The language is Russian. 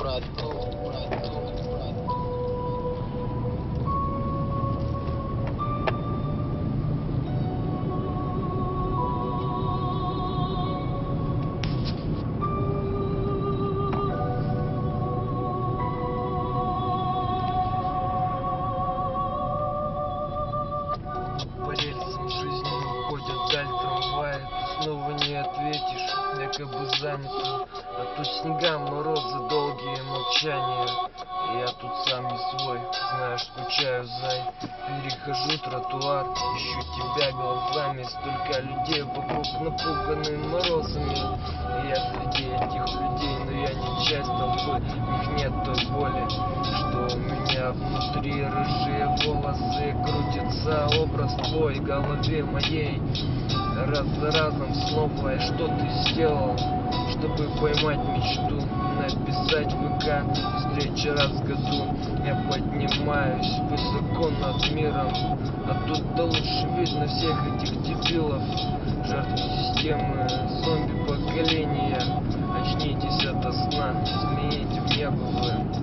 По рельсам жизни уходят даль трамвая, ты снова не ответишь, якобы занято. А тут снега, морозы, долгие молчания. И я тут сам не свой, знаю, скучаю, зай. Перехожу тротуар, ищу тебя глазами. Столько людей вокруг, напуганы морозами. И я среди этих людей, но я не часть толпы. В них нет той боли, что у меня внутри. Рыжие волосы, крутится образ твой в голове моей. Раз за разом снова, и что ты сделал, чтобы поймать мечту, написать в ВК встречи раз в году. Я поднимаюсь высоко над миром, оттуда лучше видно всех этих дебилов, жертв системы, зомби поколения. Очнитесь ото сна, взгляните в небо вы.